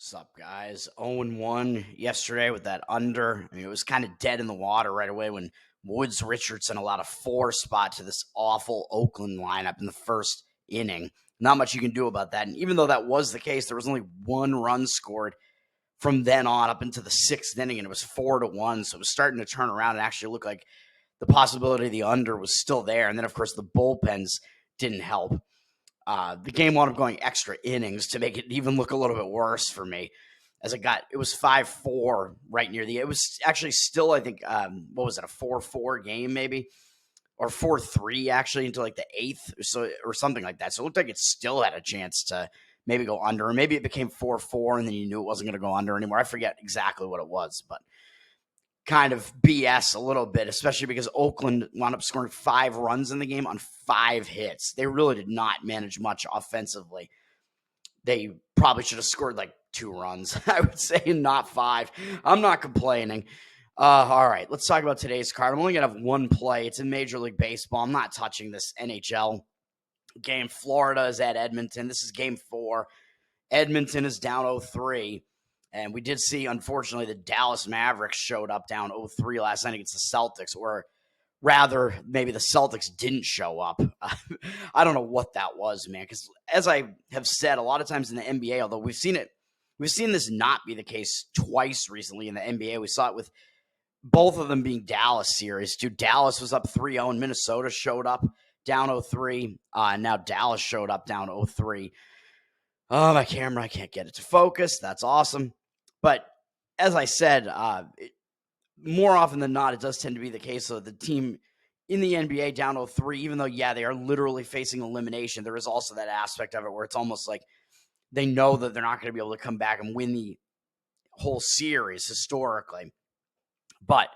What's up, guys? 0-1 yesterday with that under. I mean, it was kind of dead in the water right away when Woods Richardson allowed a 4 spot to this awful Oakland lineup in the first inning. Not much you can do about that. And even though that was the case, there was only 1 run scored from then on up into the 6th inning, and it was 4-1. So it was starting to turn around and actually look like the possibility of the under was still there. And then, of course, the bullpens didn't help. The game wound up going extra innings to make it even look a little bit worse for me. As it was 5-4 right near it was actually still, I think, what was it, a 4-4 game maybe? Or 4-3 actually until like the 8th or something like that. So it looked like it still had a chance to maybe go under, or maybe it became 4-4 and then you knew it wasn't going to go under anymore. I forget exactly what it was, but kind of BS a little bit, especially because Oakland wound up scoring 5 runs in the game on 5 hits. They really did not manage much offensively. They probably should have scored like 2 runs, I would say, not 5. I'm not complaining. All right, let's talk about today's card. I'm only going to have one play. It's in Major League Baseball. I'm not touching this NHL game. Florida is at Edmonton. This is game 4. Edmonton is down 0-3. And we did see, unfortunately, the Dallas Mavericks showed up down 0-3 last night against the Celtics, or rather, maybe the Celtics didn't show up. I don't know what that was, man, because as I have said a lot of times in the NBA, although we've seen this not be the case twice recently in the NBA. We saw it with both of them being Dallas series. Dude, Dallas was up 3-0, and Minnesota showed up down 0-3. And now Dallas showed up down 0-3. Oh, my camera, I can't get it to focus. That's awesome. But as I said, more often than not, it does tend to be the case that the team in the NBA down 0-3, even though, yeah, they are literally facing elimination, there is also that aspect of it where it's almost like they know that they're not going to be able to come back and win the whole series historically. But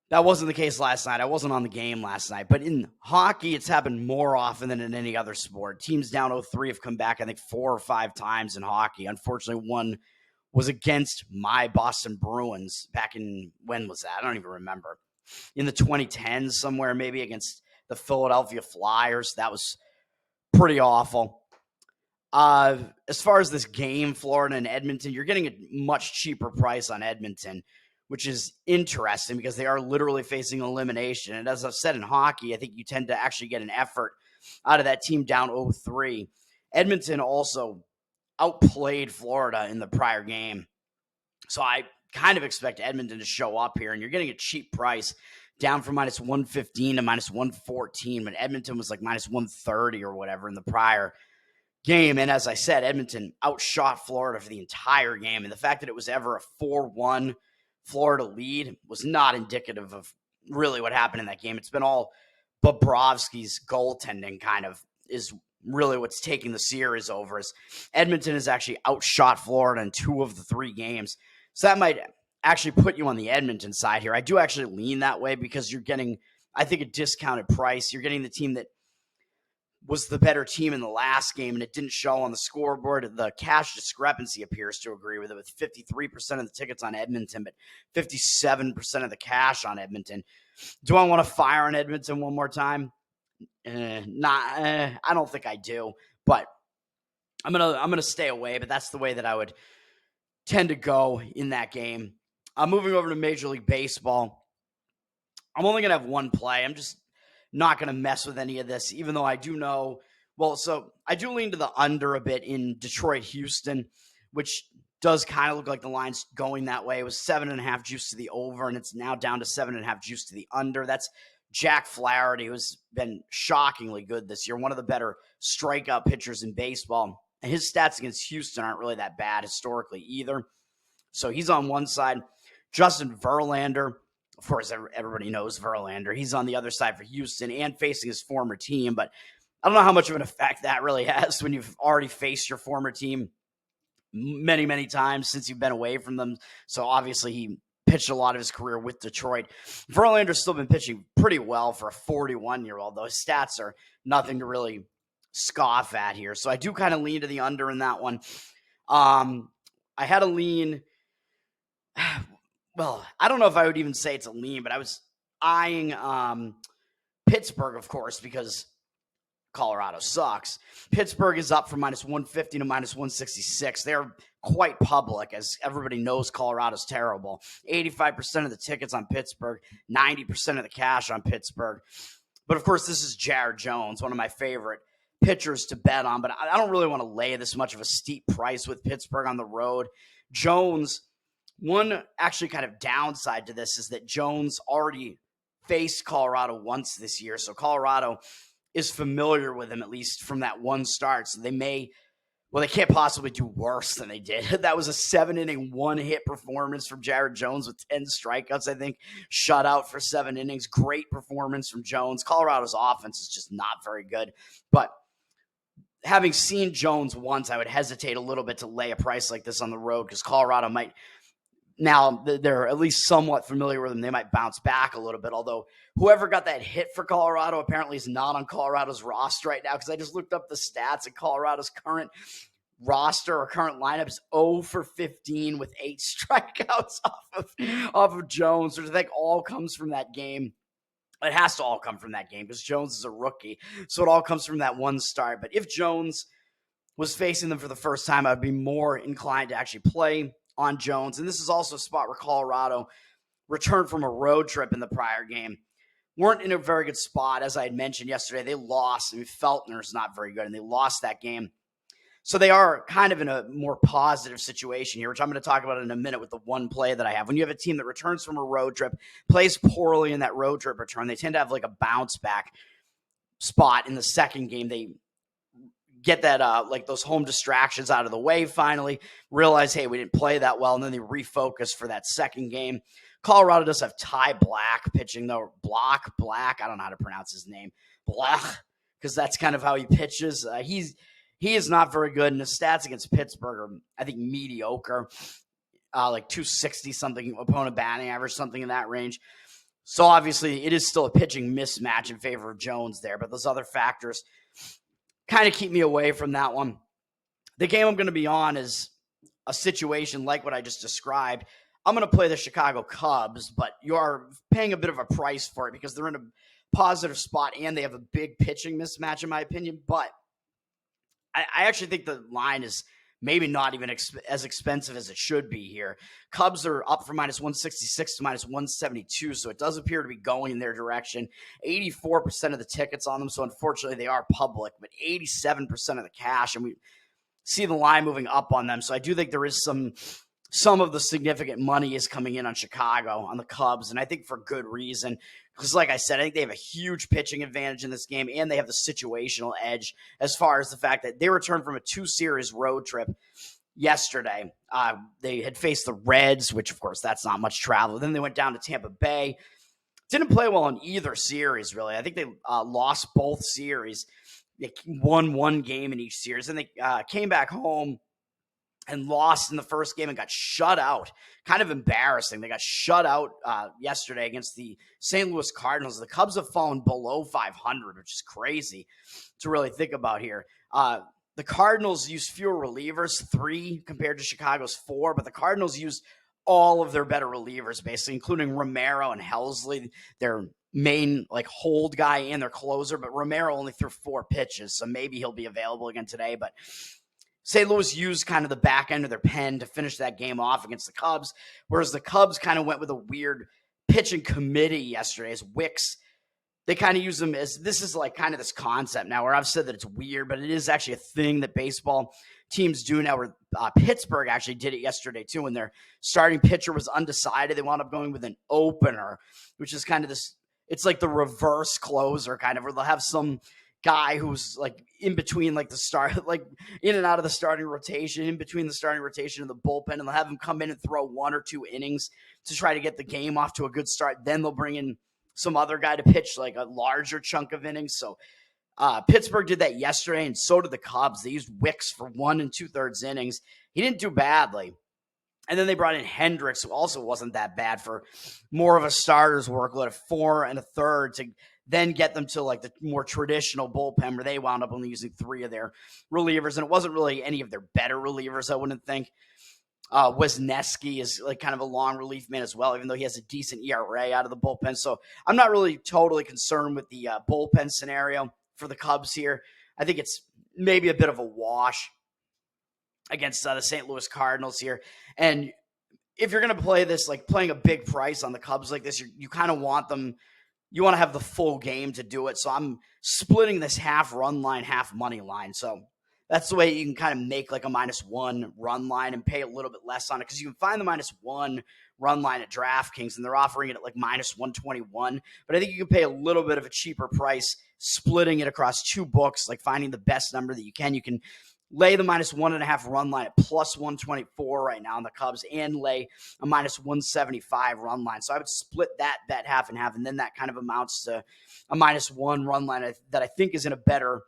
that wasn't the case last night. I wasn't on the game last night. But in hockey, it's happened more often than in any other sport. Teams down 0-3 have come back, I think, 4 or 5 times in hockey. Unfortunately, one was against my Boston Bruins back in, when was that? I don't even remember. In the 2010s somewhere, maybe against the Philadelphia Flyers. That was pretty awful. As far as this game, Florida and Edmonton, you're getting a much cheaper price on Edmonton, which is interesting because they are literally facing elimination. And as I've said in hockey, I think you tend to actually get an effort out of that team down 0-3. Edmonton also outplayed Florida in the prior game. So I kind of expect Edmonton to show up here, and you're getting a cheap price down from -115 to -114 when Edmonton was like -130 or whatever in the prior game. And as I said, Edmonton outshot Florida for the entire game. And the fact that it was ever a 4-1 Florida lead was not indicative of really what happened in that game. It's been all Bobrovsky's goaltending kind of is really what's taking the series over. Is Edmonton has actually outshot Florida in 2 of the 3 games. So that might actually put you on the Edmonton side here. I do actually lean that way because you're getting, I think, a discounted price. You're getting the team that was the better team in the last game, and it didn't show on the scoreboard. The cash discrepancy appears to agree with it, with 53% of the tickets on Edmonton, but 57% of the cash on Edmonton. Do I want to fire on Edmonton one more time? I don't think I do, but I'm gonna stay away. But that's the way that I would tend to go in that game. I'm moving over to Major League Baseball. I'm only gonna have one play. I'm just not going to mess with any of this, even though I do know, so I do lean to the under a bit in Detroit-Houston, which does kind of look like the line's going that way. It was 7.5 juice to the over, and it's now down to 7.5 juice to the under. That's Jack Flaherty, who's been shockingly good this year, one of the better strikeout pitchers in baseball. And his stats against Houston aren't really that bad historically either. So he's on one side. Justin Verlander, of course, everybody knows Verlander. He's on the other side for Houston and facing his former team. But I don't know how much of an effect that really has when you've already faced your former team many, many times since you've been away from them. So obviously he pitched a lot of his career with Detroit. Verlander's still been pitching pretty well for a 41-year-old, though his stats are nothing to really scoff at here. So I do kind of lean to the under in that one. I had a lean. Well, I don't know if I would even say it's a lean, but I was eyeing Pittsburgh, of course, because Colorado sucks. Pittsburgh is up from minus 150 to minus 166. They're quite public, as everybody knows Colorado's terrible. 85% of the tickets on Pittsburgh, 90% of the cash on Pittsburgh. But, of course, this is Jared Jones, one of my favorite pitchers to bet on. But I don't really want to lay this much of a steep price with Pittsburgh on the road. Jones, one actually kind of downside to this is that Jones already faced Colorado once this year. So Colorado is familiar with him, at least from that one start. So they can't possibly do worse than they did. That was a 7-inning, 1-hit performance from Jared Jones with 10 strikeouts, I think. Shutout for 7 innings. Great performance from Jones. Colorado's offense is just not very good. But having seen Jones once, I would hesitate a little bit to lay a price like this on the road because Colorado might, now they're at least somewhat familiar with him, they might bounce back a little bit, although whoever got that hit for Colorado apparently is not on Colorado's roster right now because I just looked up the stats and Colorado's current roster or current lineup is 0 for 15 with 8 strikeouts off of Jones, which I think all comes from that game. It has to all come from that game because Jones is a rookie, so it all comes from that one start. But if Jones was facing them for the first time, I'd be more inclined to actually play on Jones. And this is also a spot where Colorado returned from a road trip in the prior game. Weren't in a very good spot, as I had mentioned yesterday. They lost. I mean, Feltner's not very good, and they lost that game. So they are kind of in a more positive situation here, which I'm going to talk about in a minute with the one play that I have. When you have a team that returns from a road trip, plays poorly in that road trip return, they tend to have like a bounce back spot in the second game. They get that like those home distractions out of the way finally, realize, hey, we didn't play that well, and then they refocus for that second game. Colorado does have Ty Black pitching, though. Black, I don't know how to pronounce his name. Black, because that's kind of how he pitches. He is not very good, and his stats against Pittsburgh are, I think, mediocre, like 260-something opponent batting average, something in that range. So obviously it is still a pitching mismatch in favor of Jones there, but those other factors kind of keep me away from that one. The game I'm going to be on is a situation like what I just described. I'm going to play the Chicago Cubs, but you are paying a bit of a price for it because they're in a positive spot and they have a big pitching mismatch, in my opinion. But I actually think the line is maybe not even as expensive as it should be here. Cubs are up from minus 166 to minus 172, so it does appear to be going in their direction. 84% of the tickets on them, so unfortunately they are public, but 87% of the cash, and we see the line moving up on them. So I do think there is some of the significant money is coming in on Chicago, on the Cubs, and I think for good reason. Because like I said, I think they have a huge pitching advantage in this game, and they have the situational edge as far as the fact that they returned from a 2-series road trip yesterday. They had faced the Reds, which, of course, that's not much travel. Then they went down to Tampa Bay. Didn't play well in either series, really. I think they lost both series. They won one game in each series. And they came back home and lost in the first game and got shut out. Kind of embarrassing. They got shut out yesterday against the St. Louis Cardinals. The Cubs have fallen below 500, which is crazy to really think about here. The Cardinals use fewer relievers, 3 compared to Chicago's 4, but the Cardinals use all of their better relievers, basically, including Romero and Helsley, their main hold guy and their closer, but Romero only threw 4 pitches, so maybe he'll be available again today, but St. Louis used kind of the back end of their pen to finish that game off against the Cubs, whereas the Cubs kind of went with a weird pitching committee yesterday as Wicks. They kind of use them as, this is like kind of this concept now where I've said that it's weird, but it is actually a thing that baseball teams do now, where Pittsburgh actually did it yesterday too when their starting pitcher was undecided. They wound up going with an opener, which is kind of this, it's like the reverse closer kind of, where they'll have some guy who's like in between like the start, like in and out of the starting rotation, in between the starting rotation and the bullpen, and they'll have him come in and throw 1 or 2 innings to try to get the game off to a good start. Then they'll bring in some other guy to pitch like a larger chunk of innings. So Pittsburgh did that yesterday, and so did the Cubs. They used Wicks for 1 2/3 innings. He didn't do badly. And then they brought in Hendricks, who also wasn't that bad, for more of a starter's workload of 4 1/3 to then get them to like the more traditional bullpen, where they wound up only using 3 of their relievers. And it wasn't really any of their better relievers, I wouldn't think. Wisniewski is like kind of a long relief man as well, even though he has a decent ERA out of the bullpen. So I'm not really totally concerned with the bullpen scenario for the Cubs here. I think it's maybe a bit of a wash against the St. Louis Cardinals here. And if you're going to play this, like playing a big price on the Cubs like this, you kind of want them, you want to have the full game to do it. So I'm splitting this half run line, half money line. So that's the way you can kind of make like a -1 run line and pay a little bit less on it, because you can find the -1 run line at DraftKings and they're offering it at like -121. But I think you can pay a little bit of a cheaper price splitting it across two books, like finding the best number that you can. You can lay the -1.5 run line at +124 right now on the Cubs and lay a -175 run line. So I would split that bet half and half, and then that kind of amounts to a -1 run line that I think is in a better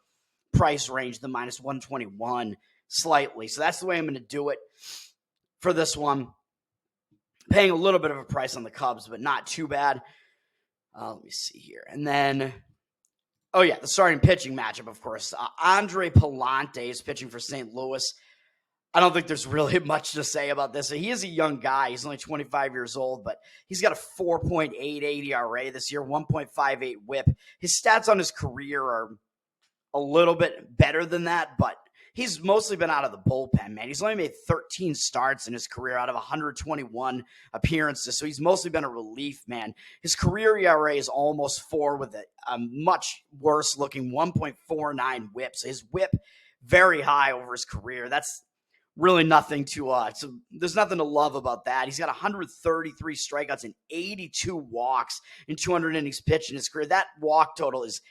price range than -121 slightly. So that's the way I'm going to do it for this one. Paying a little bit of a price on the Cubs, but not too bad. Let me see here. And then, oh yeah, the starting pitching matchup, of course. Andre Pallante is pitching for St. Louis. I don't think there's really much to say about this. He is a young guy. He's only 25 years old, but he's got a 4.88 ERA this year, 1.58 whip. His stats on his career are a little bit better than that, but he's mostly been out of the bullpen, man. He's only made 13 starts in his career out of 121 appearances, so he's mostly been a relief, man. His career ERA is almost 4 with a much worse-looking 1.49 whip. So his whip very high over his career. That's really nothing to so there's nothing to love about that. He's got 133 strikeouts and 82 walks in 200 innings pitched in his career. That walk total is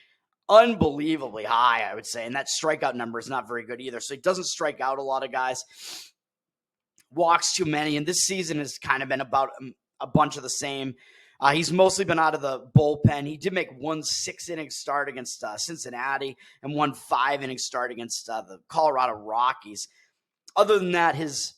unbelievably high, I would say. And that strikeout number is not very good either. So he doesn't strike out a lot of guys. Walks too many. And this season has kind of been about a bunch of the same. He's mostly been out of the bullpen. He did make one 6-inning start against Cincinnati and one 5-inning start against the Colorado Rockies. Other than that, his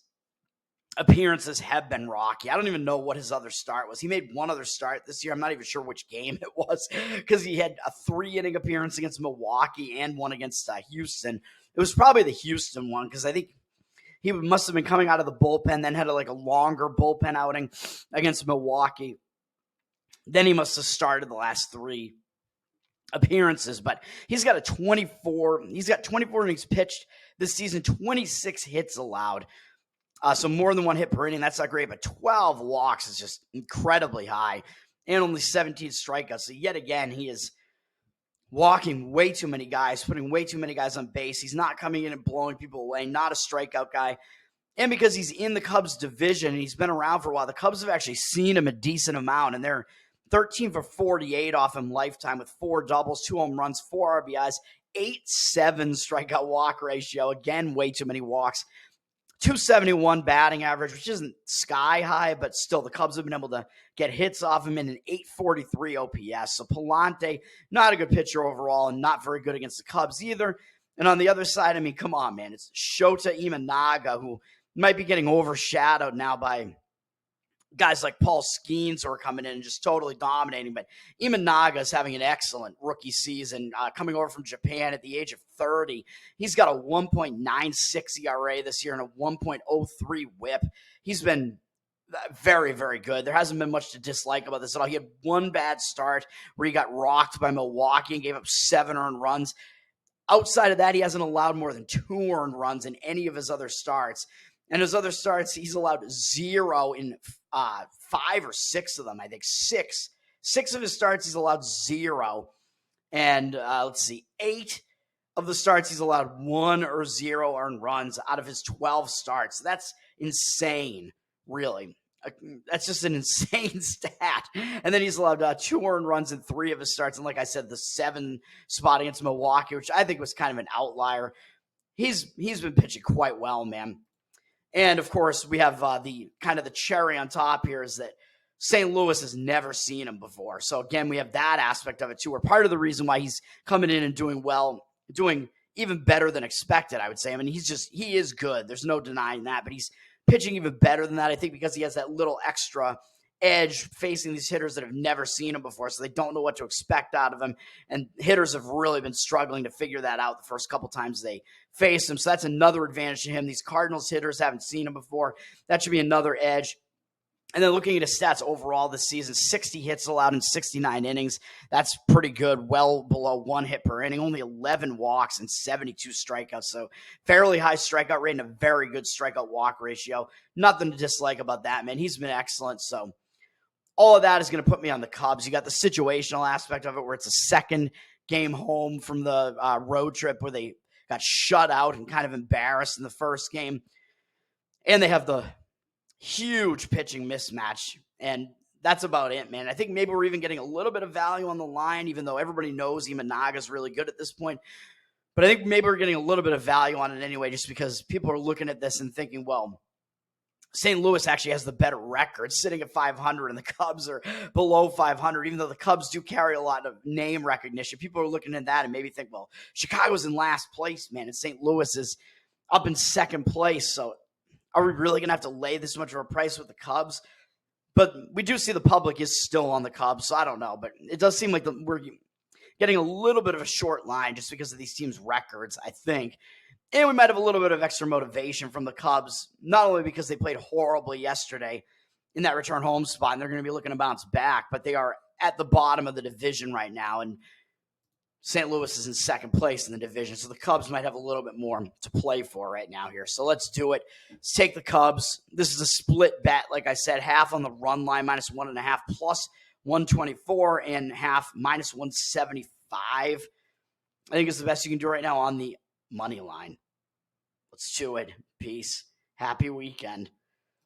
appearances have been rocky. I don't even know what his other start was. He made one other start this year. I'm not even sure which game it was, because he had a 3-inning appearance against Milwaukee and one against Houston. It was probably the Houston one, because I think he must have been coming out of the bullpen, then had a longer bullpen outing against Milwaukee. Then he must have started the last 3 appearances, but he's got 24 innings pitched this season, 26 hits allowed. So more than one hit per inning. That's not great, but 12 walks is just incredibly high, and only 17 strikeouts. So yet again, he is walking way too many guys, putting way too many guys on base. He's not coming in and blowing people away, not a strikeout guy. And because he's in the Cubs division and he's been around for a while, the Cubs have actually seen him a decent amount, and they're 13 for 48 off him lifetime with 4 doubles, 2 home runs, 4 RBIs, 8.7 strikeout walk ratio. Again, way too many walks. 271 batting average, which isn't sky high, but still the Cubs have been able to get hits off him in an 843 OPS. So Pallante, not a good pitcher overall and not very good against the Cubs either. And on the other side, I mean, come on, man. It's Shota Imanaga, who might be getting overshadowed now by guys like Paul Skeens who are coming in and just totally dominating. But Imanaga is having an excellent rookie season, coming over from Japan at the age of 30. He's got a 1.96 ERA this year and a 1.03 whip. He's been very, very good. There hasn't been much to dislike about this at all. He had one bad start where he got rocked by Milwaukee and gave up 7 earned runs. Outside of that, he hasn't allowed more than 2 earned runs in any of his other starts. And his other starts, he's allowed 0 in 5 or 6 of them. I think 6. 6 of his starts, he's allowed 0. And let's see, 8 of the starts, he's allowed 1 or 0 earned runs out of his 12 starts. That's insane, really. That's just an insane stat. And then he's allowed 2 earned runs in 3 of his starts. And like I said, the 7 spot against Milwaukee, which I think was kind of an outlier. He's been pitching quite well, man. And, of course, we have the kind of the cherry on top here is that St. Louis has never seen him before. So, again, we have that aspect of it, too. Or part of the reason why he's coming in and doing well, doing even better than expected, I would say. I mean, he is good. There's no denying that. But he's pitching even better than that, I think, because he has that little extra edge facing these hitters that have never seen him before, so they don't know what to expect out of him. And hitters have really been struggling to figure that out the first couple times they face him. So that's another advantage to him. These Cardinals hitters haven't seen him before. That should be another edge. And then looking at his stats overall this season, 60 hits allowed in 69 innings. That's pretty good, well below 1 hit per inning, only 11 walks and 72 strikeouts. So fairly high strikeout rate and a very good strikeout walk ratio. Nothing to dislike about that, man. He's been excellent. So all of that is going to put me on the Cubs. You got the situational aspect of it where it's a second game home from the road trip where they got shut out and kind of embarrassed in the first game. And they have the huge pitching mismatch. And that's about it, man. I think maybe we're even getting a little bit of value on the line, even though everybody knows Imanaga's really good at this point. But I think maybe we're getting a little bit of value on it anyway, just because people are looking at this and thinking, well, St. Louis actually has the better record, sitting at 500, and the Cubs are below 500, even though the Cubs do carry a lot of name recognition. People are looking at that and maybe think, well, Chicago's in last place, man, and St. Louis is up in second place. So are we really going to have to lay this much of a price with the Cubs? But we do see the public is still on the Cubs, so I don't know. But it does seem like we're getting a little bit of a short line just because of these teams' records, I think. And we might have a little bit of extra motivation from the Cubs, not only because they played horribly yesterday in that return home spot, and they're going to be looking to bounce back, but they are at the bottom of the division right now, and St. Louis is in second place in the division, so the Cubs might have a little bit more to play for right now here. So let's do it. Let's take the Cubs. This is a split bet, like I said, half on the run line, -1.5, plus 124, and half -175. I think it's the best you can do right now on the money line. Let's do it. Peace. Happy weekend.